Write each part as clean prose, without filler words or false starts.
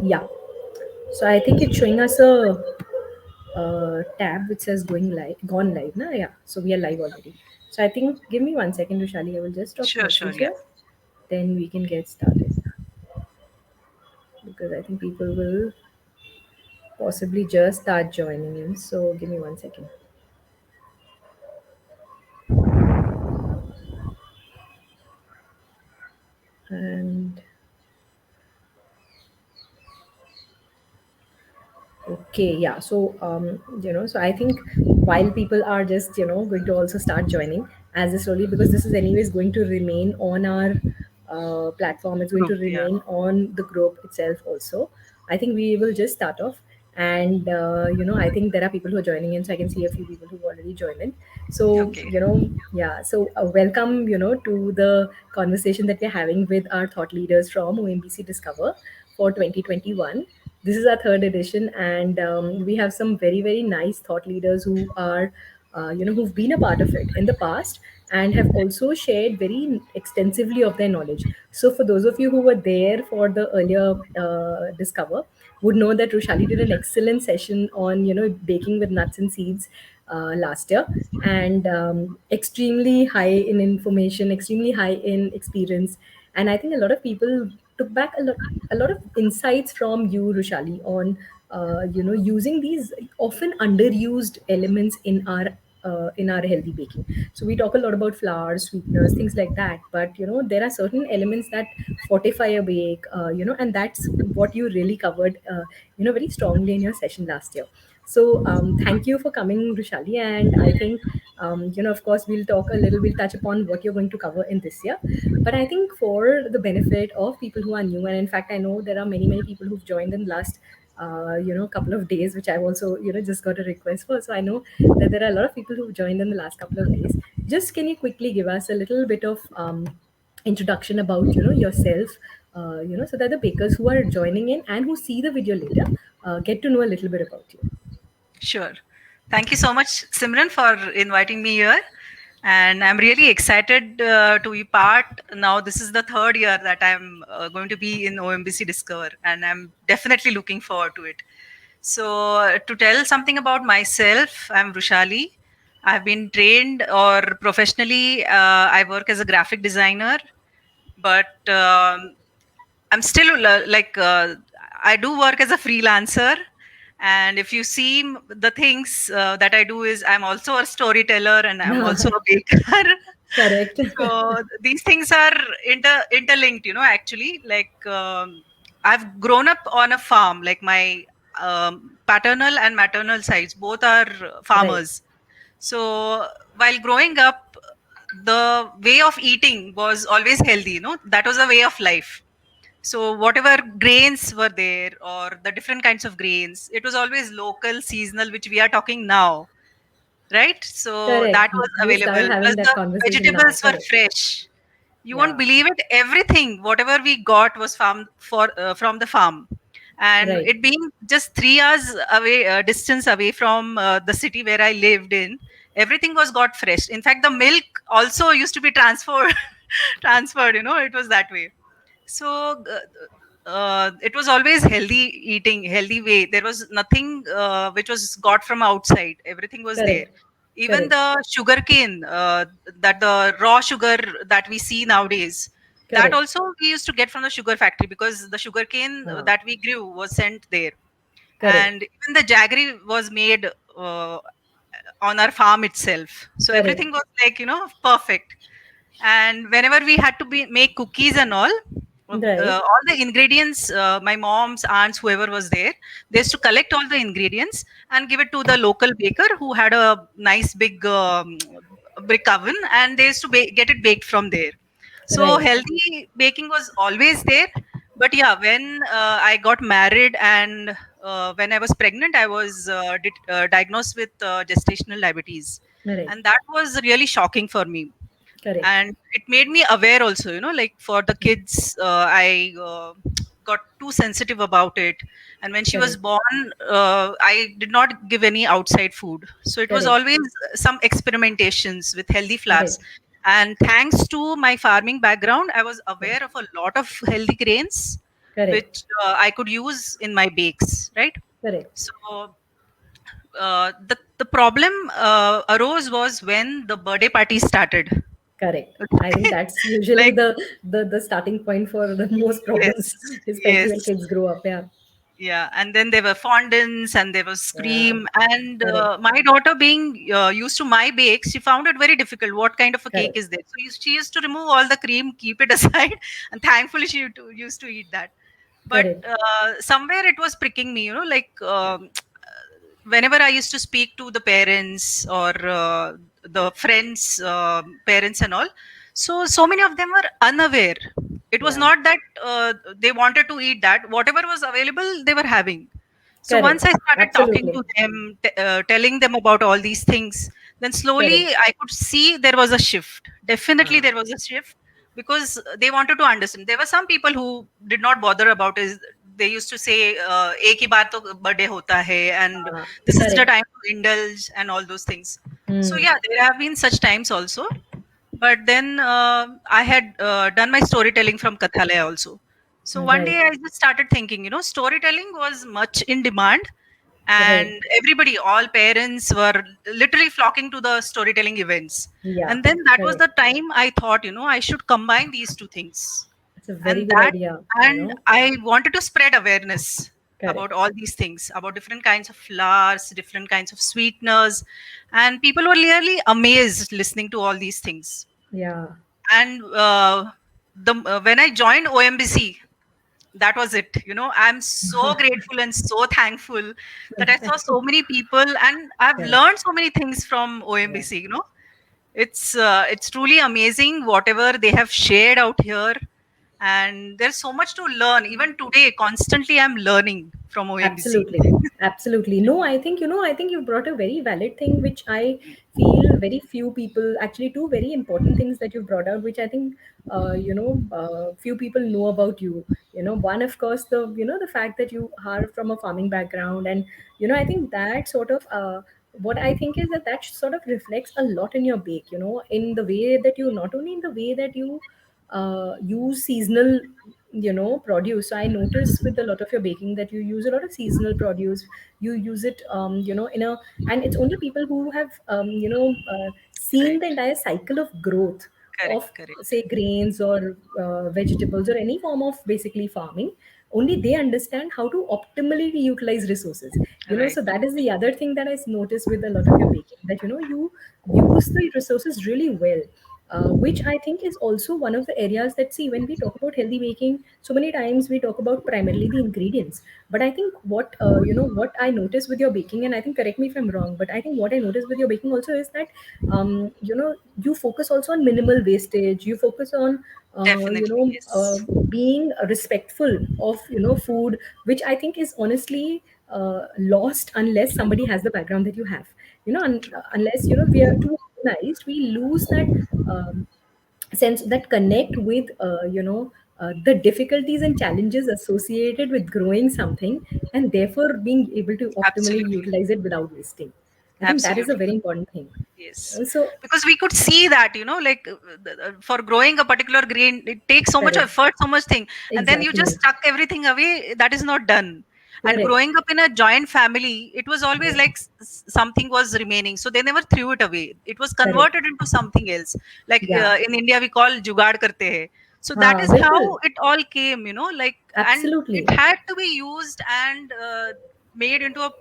Yeah. So I think it's showing us a tab which says going live, gone live. Na? Yeah. So we are live already. So I think, give me 1 second, Rushali. I will just drop a Sure, sure, message yeah. here. Then we can get started because I think people will possibly just start joining in. So give me 1 second. And okay, yeah. So, so I think while people are just, going to also start joining as this slowly, because this is anyways going to remain on our platform, it's going to Group, yeah. remain on the group itself also. I think we will just start off. And, I think there are people who are joining in, so I can see a few people who've already joined in. So, Okay. yeah. So, welcome, to the conversation that we're having with our thought leaders from OMBC Discover for 2021. This is our third edition, and we have some very, very nice thought leaders who are, who've been a part of it in the past and have also shared very extensively of their knowledge. So, for those of you who were there for the earlier Discover, would know that Rushali did an excellent session on, baking with nuts and seeds last year, and extremely high in information, extremely high in experience. And I think a lot of people took back a lot of insights from you, Rushali, on using these often underused elements in our healthy baking. So we talk a lot about flours, sweeteners, things like that. But there are certain elements that fortify a bake, and that's what you really covered, very strongly in your session last year. So thank you for coming, Rushali. And I think, of course, we'll touch upon what you're going to cover in this year. But I think for the benefit of people who are new, and in fact, I know there are many, many people who've joined in the last, couple of days, which I've also, just got a request for. So I know that there are a lot of people who've joined in the last couple of days. Just can you quickly give us a little bit of introduction about, yourself, so that the bakers who are joining in and who see the video later get to know a little bit about you. Sure. Thank you so much, Simran, for inviting me here. And I'm really excited to be part. Now, this is the third year that I'm going to be in OMBC Discover, and I'm definitely looking forward to it. So, to tell something about myself, I'm Rushali. I've been trained or professionally, I work as a graphic designer, but I'm still I do work as a freelancer, and if you see the things that I do is I'm also a storyteller and I'm also a baker. Correct. So these things are interlinked, actually. I've grown up on a farm, like my paternal and maternal sides both are Right. farmers. So while growing up, the way of eating was always healthy, that was a way of life. So whatever grains were there or the different kinds of grains, it was always local, seasonal, which we are talking now, right? So Correct. that was We started available. having Plus that the conversation now. vegetables were Correct. fresh. You won't Yeah. believe it. Everything, whatever we got, was from the farm, and Right. it being just 3 hours away, distance away from the city where I lived in. Everything was got fresh. In fact, the milk also used to be transferred, transferred. It was that way. So it was always healthy eating, healthy way. There was nothing which was got from outside. Everything was there. Correct. Even Correct. the sugar cane, that the raw sugar that we see nowadays, that Correct. also we used to get from the sugar factory because the sugar cane Uh, that we grew was sent there. correct. And even the jaggery was made on our farm itself. So Correct. everything was like, perfect. And whenever we had to make cookies and Right. all the ingredients, my mom's aunts, whoever was there, they used to collect all the ingredients and give it to the local baker who had a nice big brick oven, and they used to get it baked from there. So Right. healthy baking was always there. But yeah, when I got married and when I was pregnant, I was diagnosed with gestational diabetes, Correct. and that was really shocking for me. Correct. And it made me aware also, like for the kids, I got too sensitive about it. And when she was Correct. born, I did not give any outside food, so it was Correct. always some experimentations with healthy flours. Right. And thanks to my farming background, I was aware of a lot of healthy grains, Correct. which I could use in my bakes, right? Correct. So the problem arose was when the birthday party started. Correct. I think that's usually Like, the starting point for the most problems, yes, especially when yes. kids grow up. Yeah. Yeah, and then there were fondants and there was Yeah. cream. And Correct. my daughter, being used to my bakes, she found it very difficult. What kind of a cake Correct. is there? So she used to remove all the cream, keep it aside, and thankfully used to eat that. But Correct. somewhere it was pricking me, like whenever I used to speak to the parents or the friends, parents and all, so many of them were unaware. It was Yeah. not that they wanted to eat that. Whatever was available, they were having. So once Correct. I started talking Absolutely. to them, telling them about all these things, then slowly Correct. I could see there was a shift. Definitely, Ah. there was a shift because they wanted to understand. There were some people who did not bother about it. They used to say, "एक ही बार तो birthday होता है," and Ah. this is the Correct. time to indulge and all those things. So Hmm. yeah, there have been such times also. But then I had done my storytelling from Kathalaya also. So one Right. day I just started thinking, storytelling was much in demand, and Right. everybody, all parents were literally flocking to the storytelling events. Yeah. And then that was Correct. the time I thought, I should combine these two things. It's a very And good idea. I wanted to spread awareness about Correct. all these things, about different kinds of flowers, different kinds of sweeteners, and people were really amazed listening to all these things. Yeah. And the when I joined OMBC, that was it. I'm so grateful and so thankful that I saw so many people, and I've Correct. learned so many things from Yeah. OMBC. It's truly amazing whatever they have shared out here, and there's so much to learn. Even today, constantly I'm learning from OMBC. Absolutely. Absolutely. No, I think, I think you brought a very valid thing, which I feel very few people, actually, two very important things that you brought out, which I think, few people know about you. One, of course, the fact that you are from a farming background. And, I think that sort of, what I think is that that sort of reflects a lot in your bake, in the way that you, not only in the way that you use seasonal produce. So I notice with a lot of your baking that you use a lot of seasonal produce. You use it in a, and it's only people who have seen the Right. entire cycle of growth Correct. of, Correct. say, grains or vegetables or any form of basically farming. Only they understand how to optimally utilize resources. Right. So that is the other thing that I noticed with a lot of your baking, that you use the resources really well. Which I think is also one of the areas that, see, when we talk about healthy baking, so many times we talk about primarily the ingredients. But I think what I notice with your baking, and I think, correct me if I'm wrong, but I think what I notice with your baking also is that you focus also on minimal wastage. You focus on Definitely. Yes. being respectful of food, which I think is honestly lost unless somebody has the background that you have. Unless we are too organized, we lose that sense, that connect with the difficulties and challenges associated with growing something, and therefore being able to optimally Absolutely. utilize it without wasting. I think that is a Absolutely. very important thing. Yes, So because we could see that, like for growing a particular grain, it takes so much correct. effort, so much thing, and then you just Exactly. chuck everything away. That is not done. And Correct. growing up in a joint family, it was always Yeah. like something was remaining, so they never threw it away. It was Correct. converted into something else. Like Yeah. in India, we call jugaad karte hai. So that is how Bilkul. it all came, like, and it Absolutely. had to be used and made into a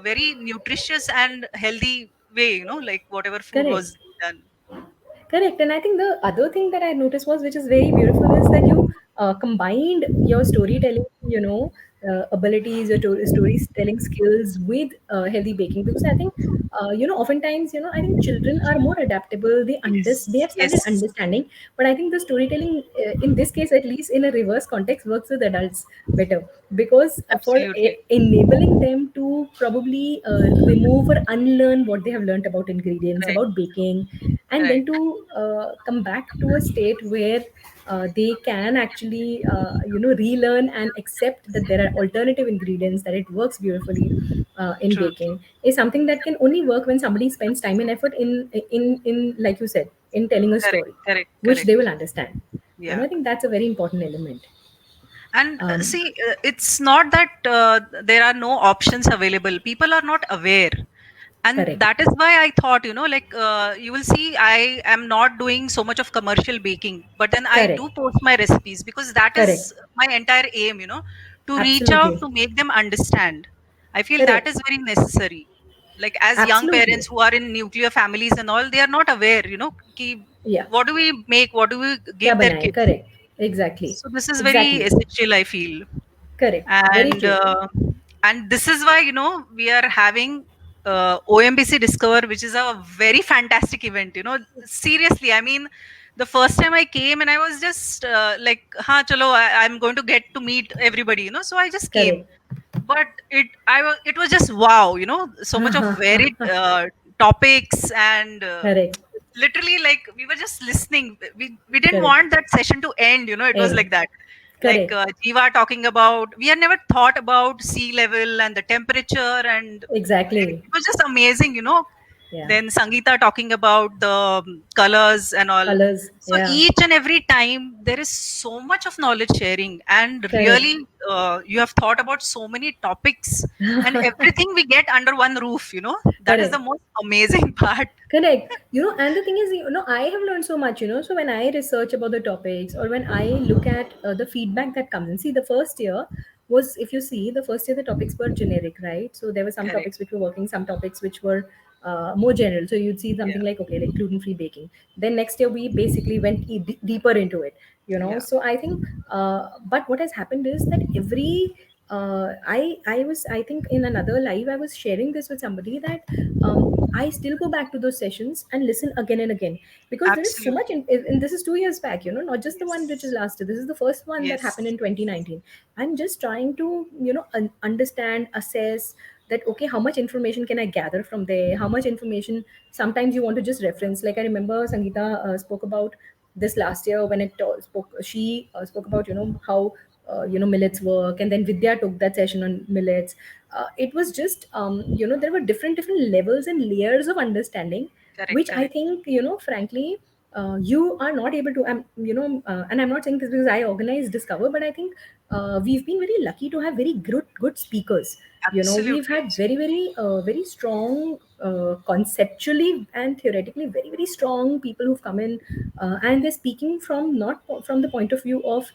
very nutritious and healthy way, like whatever food Correct. was done. Correct. And I think the other thing that I noticed was, which is very beautiful, is that you combined your storytelling, abilities, your storytelling skills with healthy baking. Because I think, oftentimes, I think children are more adaptable. They Yes, have started yes, understanding. But I think the storytelling, in this case, at least in a reverse context, works with adults better, because for absolutely. enabling them to probably remove or unlearn what they have learned about ingredients, Right, about baking, and then right. to come back to a state where they can actually relearn and accept that there are alternative ingredients, that it works beautifully in True, true. baking, is something that can only work when somebody spends time and effort in, like you said, in telling a Correct, story, correct, which they correct. will understand. Yeah. I think that's a very important element. And um, see, it's not that there are no options available. People are not aware. And Correct, that is why I thought, like you will see, I am not doing so much of commercial baking, but then I correct, do post my recipes because that correct. is my entire aim, to reach out Absolutely. to make them understand. I feel that Correct. is very necessary. Like as young parents Absolutely. who are in nuclear families and all, they are not aware, ki, Yeah. what do we make, what do we Kya give their banaye? kids. Correct. Exactly. So this is very Exactly. essential, I feel. Correct. Very and true. uh, and this is why we are having OMBC Discover, which is a very fantastic event. Seriously, I mean, the first time I came and I was just like, "Ha, chalo, I'm going to get to meet everybody." So I just came, Correct. but it was just wow. So much of varied topics and. Correct. Literally, like we were just listening. We didn't Correct. want that session to end. It was And like that, like correct. Jiva talking about, we had never thought about sea level and the temperature, and Exactly. it was just amazing. Yeah. Then Sangeeta talking about the colors and all. Colors. So Yeah. each and every time there is so much of knowledge sharing, and Correct. really you have thought about so many topics, and everything we get under one roof. That is the Correct. most amazing part. Correct. And the thing is, I have learned so much, So when I research about the topics or when I look at the feedback that comes in, see, the first year was, if you see, the first year the topics were generic, right? So there were some Correct. topics which were working, some topics which were more general. So you'd see something Yeah. like, okay, like gluten free baking. Then next year we basically went deeper into it, Yeah. So I think, but what has happened is that I think in another live I was sharing this with somebody that I still go back to those sessions and listen again and again because there is so much, Absolutely. and this is 2 years back, not just the one which is Yes. last year. This is the first one that happened Yes. in 2019. I'm just trying to, understand, assess that, okay, how much information can I gather from there? How much information sometimes you want to just reference? Like I remember Sangeeta spoke about this last year when she spoke about, how, millets work. And then Vidya took that session on millets. It was just there were different levels and layers of understanding, Correct. which I Correct. think, frankly, you are not able to, and I'm not saying this because I organize Discover, but I think we've been very lucky to have very good speakers. We've Absolutely. had very strong, conceptually and theoretically very strong people who've come in, and they're speaking from, not from the point of view of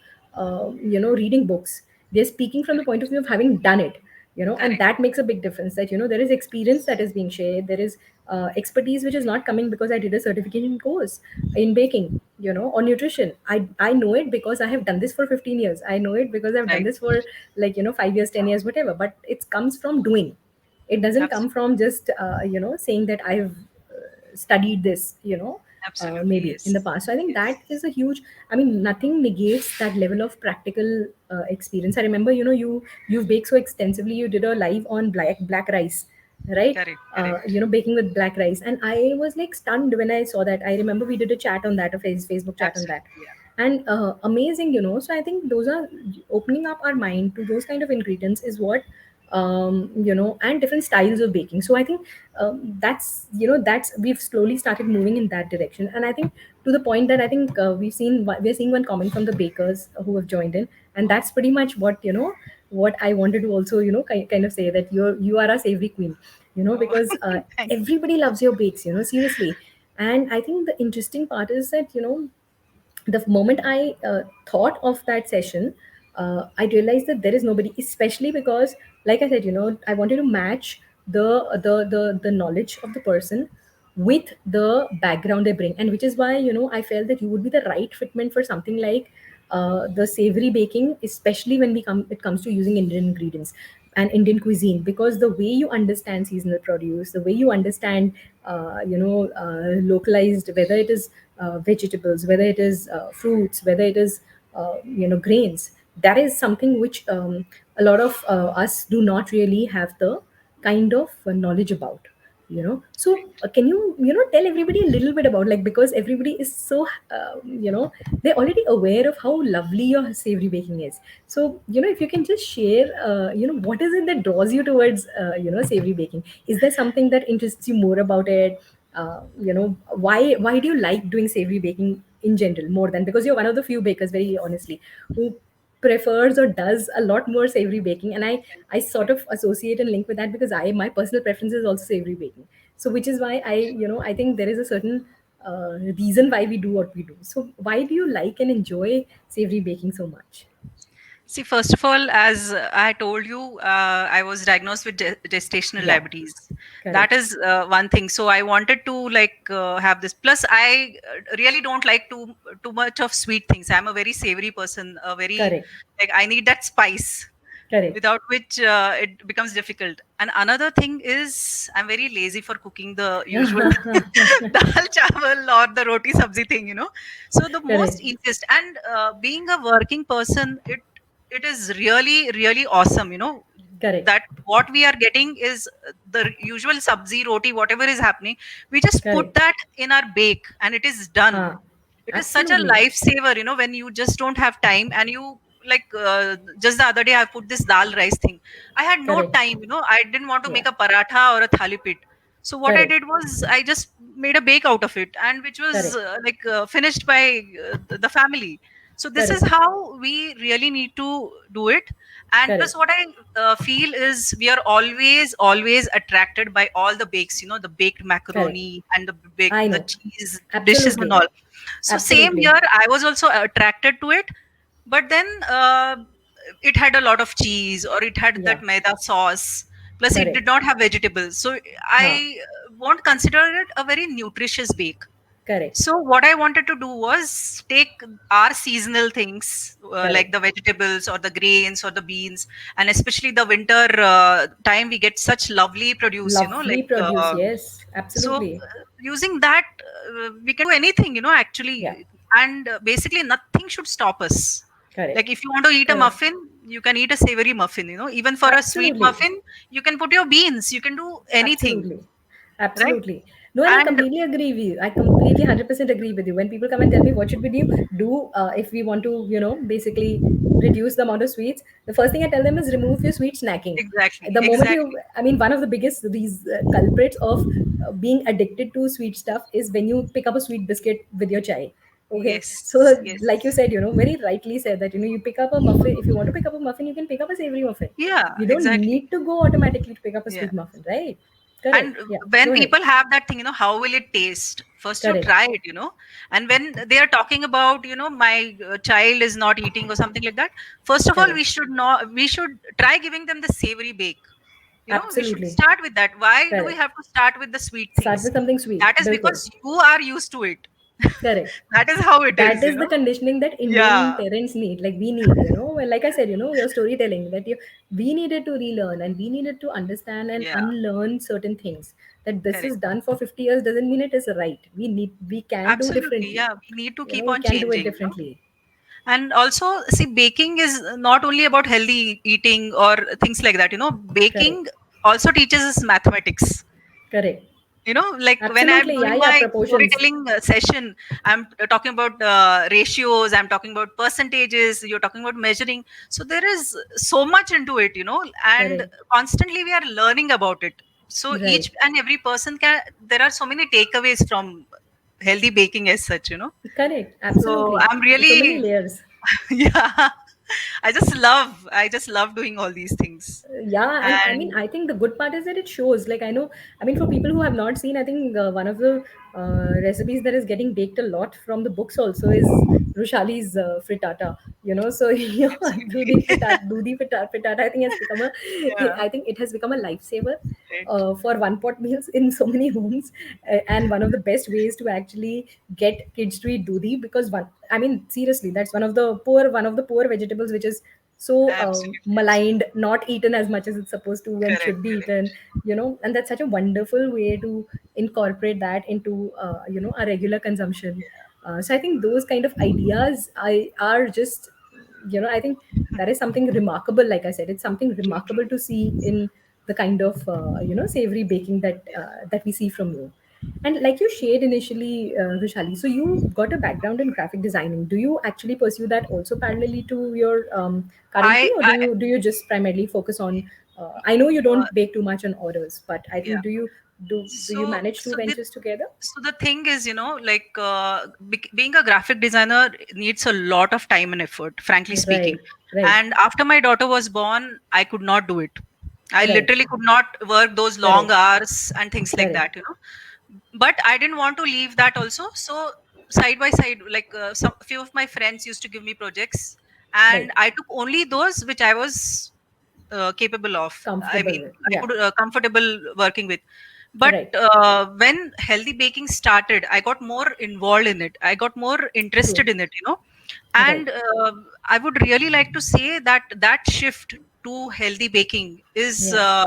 reading books. They're speaking from the Correct. point of view of having done it, and Correct. that makes a big difference. That, there is experience that is being shared. There is expertise which is not coming because I did a certification course in baking, or nutrition. I know it because I have done this for 15 years. I know it because I've done Right. this for, like, 5 years, 10 years, whatever. But it comes from doing. It doesn't come Absolutely. from just saying that I've studied this, Absolutely. maybe in the Yes. past. So I think Yes. that is a huge, I mean, nothing negates that level of practical experience. I remember, you've baked so extensively. You did a live on black rice, right? Correct. Correct. Baking with black rice, and I was like stunned when I saw that. I remember we did a chat on that, a Facebook chat on that, Absolutely. Yeah. and amazing, So I think those are opening up our mind to those kind of ingredients is what, and different styles of baking. So I think that's we've slowly started moving in that direction. And I think, to the point that I think we're seeing one comment from the bakers who have joined in, and that's pretty much what I wanted to also, kind of say, that you are a savory queen, Oh, because thank you. everybody loves your bakes, seriously. And I think the interesting part is that, the moment I thought of that session, I realized that there is nobody, especially because, like I said, I wanted to match the knowledge of the person with the background they bring, and which is why, I felt that you would be the right fitment for something like the savory baking, especially when it comes to using Indian ingredients and Indian cuisine, because the way you understand seasonal produce, the way you understand, localized, whether it is vegetables, whether it is fruits, whether it is grains, that is something which a lot of us do not really have the kind of knowledge about. So can you tell everybody a little bit about, like, because everybody is so they're already aware of how lovely your savory baking is. So, if you can just share, what is it that draws you towards, savory baking? Is there something that interests you more about it? Why do you like doing savory baking in general more than, because you're one of the few bakers, very honestly, who prefers or does a lot more savory baking, and I sort of associate and link with that because I my personal preference is also savory baking. So which is why I think there is a certain reason why we do what we do. So why do you like and enjoy savory baking so much? See, first of all, as I told you, I was diagnosed with gestational Yeah, diabetes. That correct, is one thing. So I wanted to have this. Plus, I really don't like too much of sweet things. I'm a very savory person. A very correct, like I need that spice, correct. without which it becomes difficult. And another thing is, I'm very lazy for cooking the usual dal chawal or the roti sabzi thing. So the most Correct, easiest, and being a working person, it is really really awesome. correct, That what we are getting is the usual sabzi roti, whatever is happening, we just put correct. that in our bake and it is done. Ah, It is such a absolutely. lifesaver, when you just don't have time, and you just the other day I put this dal rice thing. I had no Correct. time, I didn't want to Yeah, make a paratha or a thali pit. So what I correct, did was I just made a bake out of it, and which was correct, finished by the family. So this is correct, how we really need to do it. And plus, correct, what I feel is we are always attracted by all the bakes, the baked correct. macaroni and I the know. cheese dishes and Absolutely. all. So same Absolutely. here, I was also attracted to it, but then it had a lot of cheese, or it had Yeah, that maida sauce. Plus, it did correct. not have vegetables, so Huh, I won't consider it a very nutritious bake. correct, So what I wanted to do was take our seasonal things, like correct. the vegetables or the grains or the beans, and especially the winter time, we get such lovely produce, Lovely produce. Yes, so absolutely. using that, we can do anything, Yeah, actually, and basically nothing should stop us. Like correct, if you want to eat a correct. muffin, you can eat a savory muffin. Even for a sweet Absolutely. muffin, you can put your beans. You can do anything, Absolutely. right? Absolutely. No, and I And completely agree with you. I completely 100% agree with you. When people come and tell me what should we do if we want to, basically reduce the amount of sweets, the first thing I tell them is remove your sweet snacking. exactly, The moment exactly. one of the biggest these culprits of being addicted to sweet stuff is when you pick up a sweet biscuit with your chai. Okay, so Yes, like you yes. said, very rightly said that you pick up a muffin. If you want to pick up a muffin, you can pick up a savory muffin. Yeah, You don't exactly. need to go automatically to pick up a Yeah. sweet muffin, right? And Correct. Yeah. when Go ahead. people have that thing, how will it taste? First, you Correct. try it, and when they are talking about, my child is not eating or something like that, first of all, Correct. we should try giving them the savory bake. We should Absolutely. start with that. Why do we Correct. have to start with the sweet Start things? with something sweet. That is Bilkul. because you are used to it. Correct. That is how it That is, is the conditioning that Indian yeah, parents need. Like we need, well, like I said, your storytelling that we needed to relearn and we needed to understand and yeah, unlearn certain things. That this is correct. done for 50 years doesn't mean it is right. We can do Absolutely, differently. yeah, we need to keep We on can do it changing. differently. And also, see, baking is not only about healthy eating or things like that. Baking Correct. also teaches us mathematics. Correct. Like when I'm Absolutely. Yeah, doing yeah. my Proportions. storytelling session, I'm talking about ratios, I'm talking about percentages, you're talking about measuring. So there is so much into it, and Correct. constantly we are learning about it. So Right. each and every person there are so many takeaways from healthy baking as such. Correct. So Absolutely. I'm So many really, layers. yeah, I just love doing all these things. Yeah, and I mean, And I think the good part is that it shows. Like, I know, I mean, for people who have not seen, I think one of the recipes that is getting baked a lot from the books also is Rushali's frittata. So absolutely. dudi frittata, I think has become Yeah, I think it has become a lifesaver right. for one pot meals in so many homes, and one of the best ways to actually get kids to eat dudi, because I mean, seriously, that's one of the poor vegetables which is so Absolutely, maligned, absolutely. not eaten as much as it's supposed to and Correct, should be correct. eaten, and that's such a wonderful way to incorporate that into our regular consumption. So I think those kind of ideas are just, I think that is something remarkable. Like I said, it's something True, true. remarkable to see in the kind of savory baking that we see from you. And like you shared initially, Vishali, so you got a background in graphic designing. Do you actually pursue that also parallelly to your currently, or do I you just primarily focus on? I know you uh, don't bake too much on orders, but I yeah. think do you? Do you So, manage two so the ventures together? so the thing is, like being a graphic designer needs a lot of time and effort, frankly speaking. Right, right, And after my daughter was born, I could not do it. I right. literally could not work those long Correct, hours and things like correct. that. But I didn't want to leave that also. So side by side, like some few of my friends used to give me projects, and Right. I took only those which I was capable of. I Comfortable mean, with. I Yeah. could comfortable working with. But Right. when healthy baking started, I got more involved in it. I got more interested True. in it. Right. And I would really like to say that that shift to healthy baking Yeah.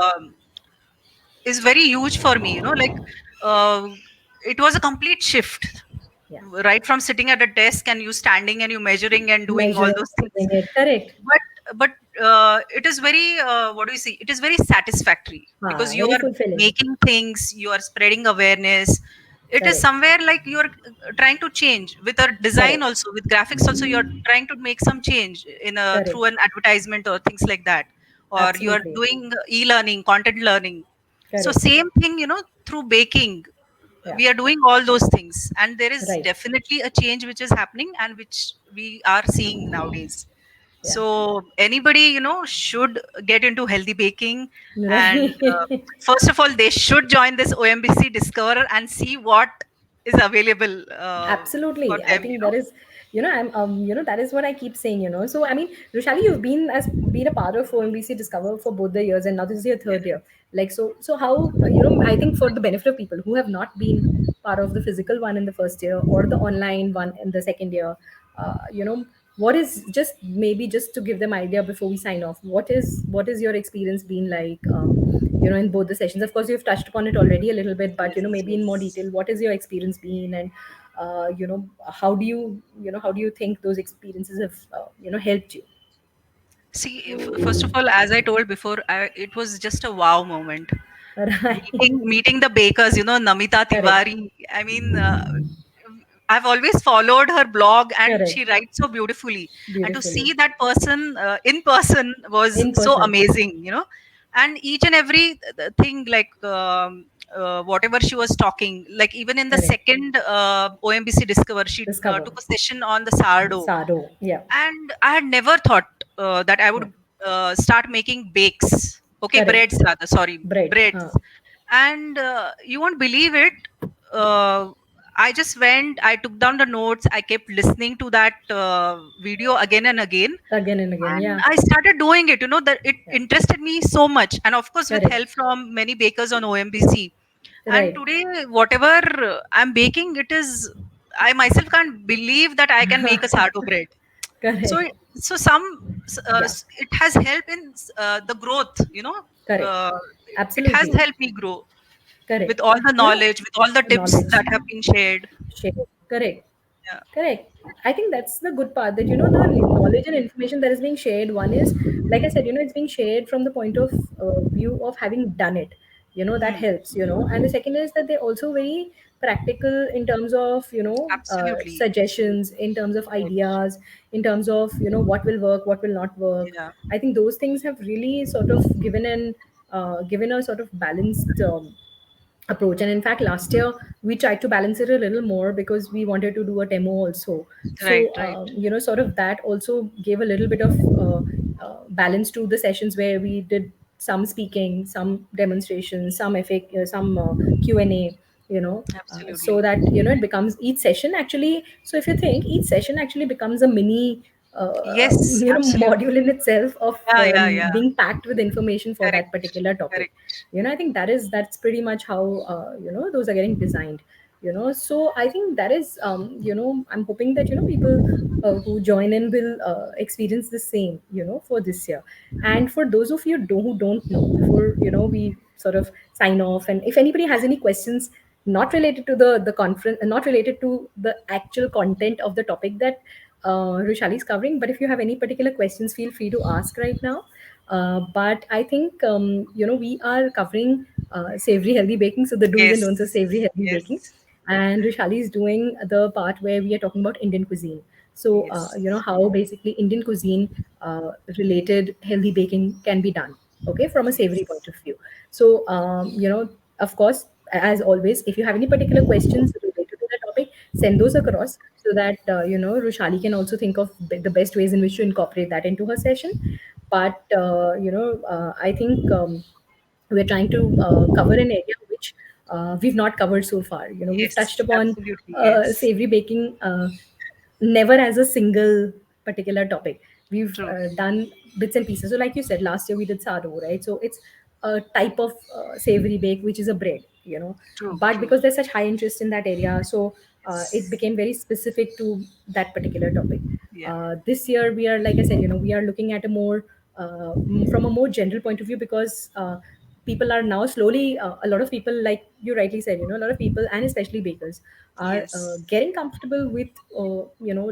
is very huge for me. Like uh, it was a complete shift, Yeah. right from sitting at a desk and you standing and you measuring and doing all Measuring, those things. doing it. Correct. But it is very what do you see, it is very satisfactory because you Very are fulfilling. making things, you are spreading awareness. It is Correct. somewhere like you're trying to change with a design, Correct. also with graphics also you're trying to make some change in a Correct. through an advertisement or things like that, or you are Absolutely. doing e-learning, content learning. So Correct. same thing, through baking, Yeah. we are doing all those things, and there is Right. definitely a change which is happening and which we are seeing nowadays. Yeah. So anybody, should get into healthy baking, and Right. first of all, they should join this OMBC Discover and see what is available for Absolutely. I them. think that is, I'm, that is what I keep saying, So, I mean, Rushali, you've been a part of OMBC Discover for both the years, and now this is your third year. Like, so how, I think for the benefit of people who have not been part of the physical one in the first year or the online one in the second year, what is just maybe just to give them idea before we sign off, what is your experience been like, in both the sessions? Of course, you've touched upon it already a little bit, but Yes, maybe in more yes. detail, what is your experience been, and how do you think those experiences have helped you? See, first of all, as I told before, it was just a wow moment. Right. Meeting the bakers, Namita Correct. Tiwari. I mean, I've always followed her blog, and Correct. she writes so beautifully. And to Beautifully. see that person in person was In so person. amazing. And each and every thing, like whatever she was talking, like even in the Correct. second OMBC Discover, she Discover. took a session on the sardo, Sado. Yeah. and I had never thought that I Yeah. would start making bakes. Okay, Correct. breads rather. Sorry, Bread. breads. And you won't believe it. Uh, I just went. I took down the notes. I kept listening to that video again and again, Again and again. and Yeah. I started doing it. That it Yeah. interested me so much, and of course with Correct. help from many bakers on OMBC. And Right. today, whatever I'm baking, it is. I myself can't believe that I can make a sourdough bread. So Correct. so Yeah. it has helped in the growth. Correct. uh, it has Absolutely. helped me grow with Correct. all the You know, knowledge, with all the tips knowledge. that have been shared. Share. Correct. Yeah. Correct. I think that's the good part, that the knowledge and information that is being shared. One is, like I said, it's being shared from the point of view of having done it. That Hmm. helps. And the second is that they're also very practical in terms of Absolutely. suggestions, in terms of Right. ideas, in terms of what will work, what will not work. Yeah. I think those things have really sort of given a sort of balanced approach. And in fact, last year we tried to balance it a little more because we wanted to do a demo also. Right. So Right. sort of that also gave a little bit of balance to the sessions, where we did some speaking, some demonstrations, some some Q&A, so Absolutely. that it becomes each session actually. So if you think, each session actually becomes a mini Yes. module Absolutely. in itself of Yeah. Yeah. Yeah. being packed with information for that Correct. particular topic. Correct. I think that's pretty much how those are getting designed. So I think that is, I'm hoping that people who join in will experience the same, for this year. And for those of you who don't know, before we sort of sign off, and if anybody has any questions not related to the conference, not related to the actual content of the topic that Rushali is covering, but if you have any particular questions, feel free to ask right now. But I think we are covering savory healthy baking, so the do's and don'ts of Yes. savory healthy baking. Yes. And Rishali is doing the part where we are talking about Indian cuisine. So Yes. how basically Indian cuisine related healthy baking can be done, okay, from a savory Yes. point of view. So of course, as always, if you have any particular questions related to the topic, send those across so that Rushali can also think of the best ways in which to incorporate that into her session. But I think we're trying to cover an area which we've not covered so far. We've Yes, touched upon absolutely. Yes. savory baking, never as a single particular topic. We've True. done bits and pieces. So, like you said, last year we did sardo, right? So it's a type of savory bake, which is a bread, True. But True. because there's such high interest in that area, so it Yes. became very specific to that particular topic. Yeah. This year we are, like I said, we are looking at a more from a more general point of view, because people are now slowly, a lot of people, like you rightly said, a lot of people, and especially bakers, are Yes. getting comfortable with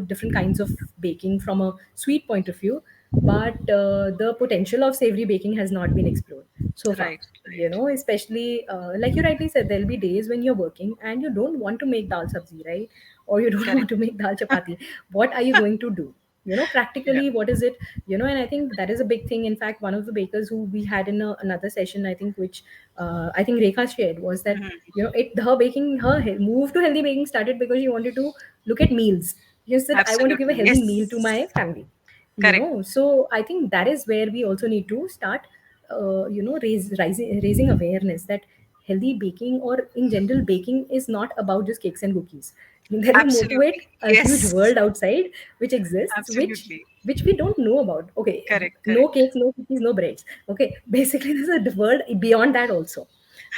different kinds of baking from a sweet point of view. But the potential of savory baking has not been explored so far. Right. Right. Especially like you rightly said, there'll be days when you're working and you don't want to make dal sabzi, right? Or you don't want Correct. to make dal chapati. What are you going to do? Yeah. Practically, what is it? And I think that is a big thing. In fact, one of the bakers who we had in another session, I think, which I think Rekha shared, was that Mhm. her baking, move to healthy baking started because she wanted to look at meals. She said, I want to give a Absolutely. healthy meal to Yes. my family. Correct. So I think that is where we also need to start, raising awareness that healthy baking, or in general baking, is not about just cakes and cookies. There is more to it, Absolutely. a huge Yes. world outside which exists, Absolutely. which we don't know about. Okay, Correct. no Correct. cakes, no cookies, no breads. Okay, basically there's a world beyond that also,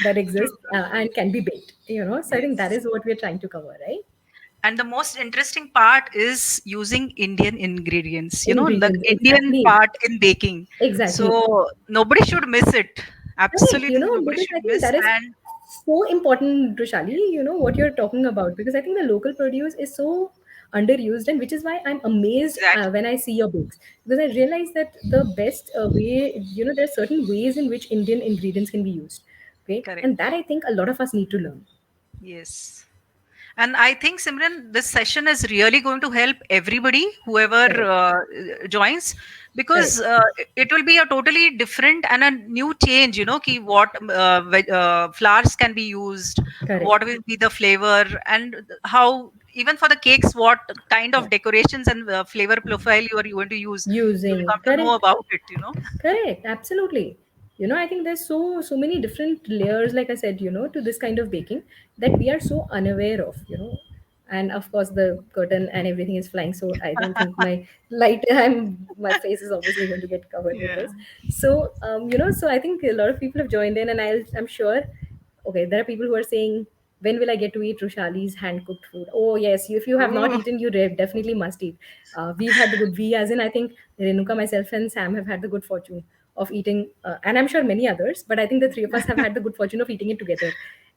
that True. exists, True. True. and can be baked. So I think that Yes. is what we're trying to cover, right? And the most interesting part is using Indian ingredients, the Ingredients, Indian exactly, part in baking. exactly. So nobody should miss it. Correct, Absolutely nobody because should I think miss. that is And so important, Rushali, what you're talking about, because I think the local produce is so underused, and which is why I'm amazed exactly. when I see your bakes, because I realize that the best way, there are certain ways in which Indian ingredients can be used. Okay, and Correct. that I think a lot of us need to learn. Yes. And I think, Simran, this session is really going to help everybody, whoever Correct, joins, because correct, it will be a totally different and a new change, ki what flowers can be used, correct. what will be the flavor, and how, even for the cakes, what kind Yeah, of decorations and flavor profile you are going to use. You will using, come to know correct. about it. Correct, absolutely. I think there's so many different layers, like I said, to this kind of baking, that we are so unaware of. And of course, the curtain and everything is flying, so I don't think my light, my face is obviously going to get covered with Yeah. this. So, so I think a lot of people have joined in, and I'm sure. Okay, there are people who are saying, when will I get to eat Rushali's hand cooked food? Oh yes, if you have not Ooh, eaten, you definitely must eat. We've had the good, we as in, I think Renuka, myself, and Sam have had the good fortune of eating, and I'm sure many others, but I think the three of us have had the good fortune of eating it together,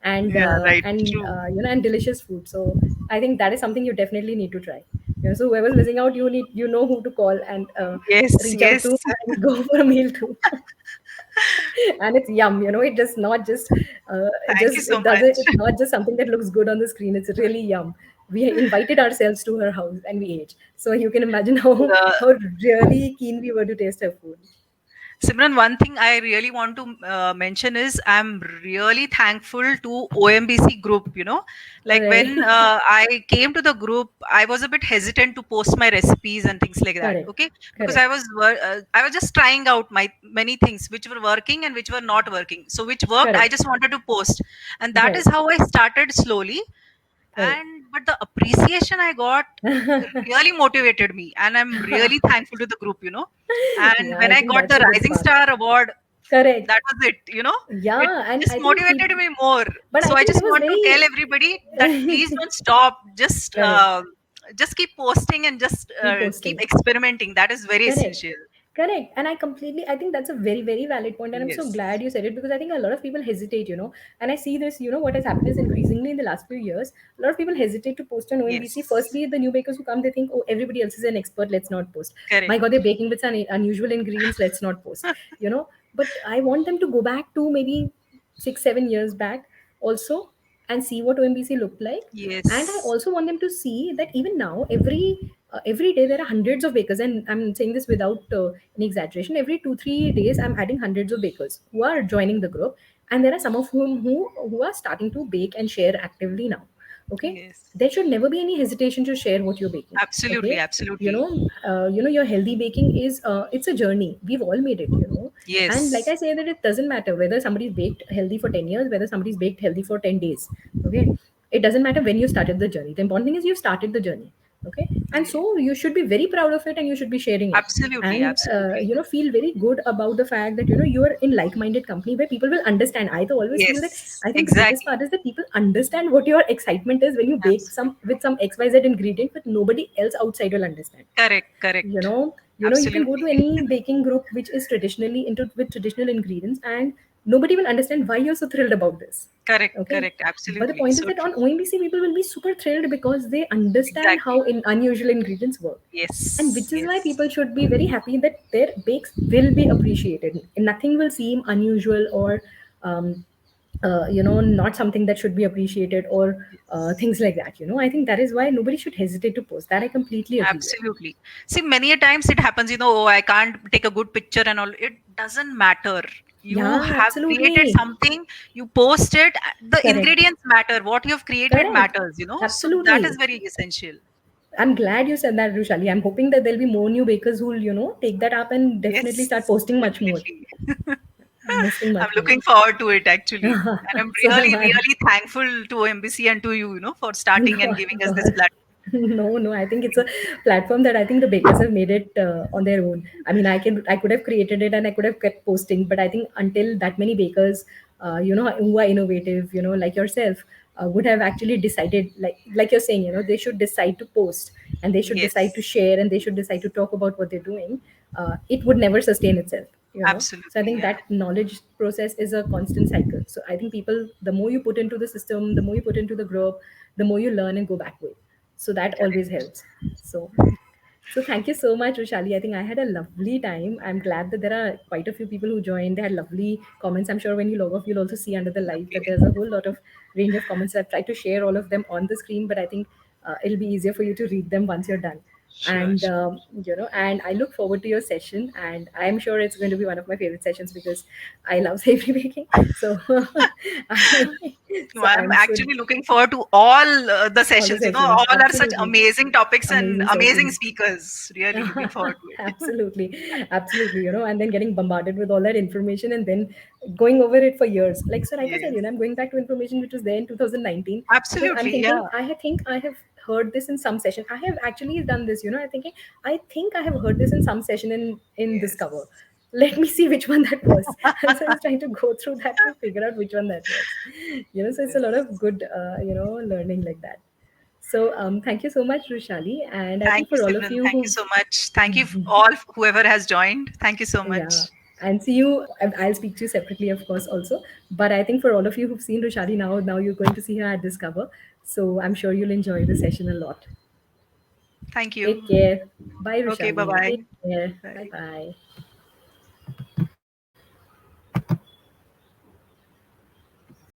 and yeah, right. True. and delicious food. So I think that is something you definitely need to try. So whoever's missing out, you know who to call, and Yes, reach out yes. to, and go for a meal too. And it's yum. It's just not just Thank you so it doesn't, much. it's not just something that looks good on the screen. It's really yum. We invited ourselves to her house and we ate, so you can imagine Uh, how really keen we were to taste her food. Simran, one thing I really want to mention is I'm really thankful to OMBC group. Like Right. when I came to the group, I was a bit hesitant to post my recipes and things like that. Correct, Okay, because correct, I was just trying out my many things which were working and which were not working. So which worked, I correct. just wanted to post, and that is Right, how I started slowly. right. And but the appreciation I got really motivated me, and I'm really thankful to the group. And Yeah, when I I think got that's the a good Rising spark. Star award, Correct. that was it. It Yeah, and just I think motivated people, me more. but I So I think just there was want to tell very everybody that please don't stop. correct. Just keep posting and just Keep keep posting. experimenting. That is very Correct. essential. Correct. And I think that's a very, very valid point. And I'm so Yes. glad you said it, because I think a lot of people hesitate. And I see this, what has happened is, increasingly in the last few years, a lot of people hesitate to post on OMBC. Yes. Firstly, the new bakers who come, they think, oh, everybody else is an expert, let's not post. My Correct. God, they're baking with some unusual ingredients, let's not post. But I want them to go back to maybe 6, 7 years back also, and see what OMBC looked like. And I Yes. also want them to see that even now, every every day there are hundreds of bakers, and I'm saying this without any exaggeration. Every 2 3 days I'm adding hundreds of bakers who are joining the group, and there are some of whom who are starting to bake and share actively now. Okay, Yes. there should never be any hesitation to share what you're baking. Okay, Absolutely. you know, Absolutely. your healthy baking is, it's a journey. We've all made it, you know. And like I Yes. say, that it doesn't matter whether somebody's baked healthy for 10 years, whether somebody's baked healthy for 10 days. Okay, it doesn't matter when you started the journey. The important thing is you started the journey. Okay, and Yeah. so you should be very proud of it, and you should be sharing it. Absolutely. And Absolutely. feel very good about the fact that you are in like-minded company where people will understand. I always feel that, Yes. I think the biggest Exactly. part is that people understand what your excitement is when you bake some Absolutely. with some XYZ ingredient, but nobody else outside will understand. Correct. you Correct. know you can go to Absolutely. any baking group which is traditionally into with traditional ingredients, and nobody will understand why you're so thrilled about this. Correct. Okay, Correct. but the Absolutely. point is So that on true. OMBC people will be super thrilled because they understand Exactly. how unusual ingredients work, and Yes. which is why Yes. people should be very happy that their bakes will be appreciated, and nothing will seem unusual or um, not something that should be appreciated, or Yes. things like that. I think that is why nobody should hesitate to post. That I completely agree with. Absolutely. See, many a times it happens, oh, I can't take a good picture and all. It doesn't matter. You Yeah, have created absolutely. something, you post it, the Correct. ingredients matter. What you've created Correct. matters. So that is Absolutely. very essential. I'm glad you said that, Rushali. I'm hoping that there'll be more new bakers who'll, take that up and definitely start Yes, posting much more. definitely. I'm posting I'm much more. looking forward to it actually. And I'm So am really, I. really thankful to MBC and to you, for starting No, and giving us this God. platform. No, no. I think it's a platform that I think the bakers have made it on their own. I mean, I could have created it and I could have kept posting, but I think until that many bakers, who are innovative, like yourself, would have actually decided, like you're saying, they should decide to post, and they should decide to Yes, share, and they should decide to talk about what they're doing. It would never sustain itself. So I absolutely. think Yeah. that knowledge process is a constant cycle. So I think people, the more you put into the system, the more you put into the group, the more you learn and go backward. So that always Correct. helps. So thank you so much, Rushali. I think I had a lovely time. I'm glad that there are quite a few people who joined. They had lovely comments. I'm sure when you log off, you'll also see under the live that Okay. there's a whole lot of range of comments. I've tried to share all of them on the screen, but I think it'll be easier for you to read them once you're done. Sure, And sure. and I look forward to your session, and I'm sure it's going to be one of my favorite sessions because I love savory baking. So I, No, so I'm I'm so actually looking forward to all the all the sessions. sessions. All are such Absolutely. amazing topics and Amazing amazing sessions. speakers. Really looking forward to it. Absolutely. Absolutely. And then getting bombarded with all that information and then going over it for years. Like I said, Yes, I'm going back to information which was there in 2019 because I'm absolutely. thinking, Yeah. I have heard this in some session. I have actually done this, I'm thinking, I think I have heard this in some session in Discover. Yes. Let me see which one that was. And so I was trying to go through that to figure out which one that was. So it's a lot of Yes. good, learning like that. So thank you so much, Rushali. And I think Thank you, for all of Simran. you Thank you who've, so much. Thank you, all whoever has joined. Thank you so yeah, much. and see you. I'll speak to you separately, of course, also. But I think for all of you who've seen Rushali now you're going to see her at Discover. So I'm sure you'll enjoy the session a lot. Thank you. Take care. Bye, Okay, bye Rushali. bye. Take care. Bye Bye. bye.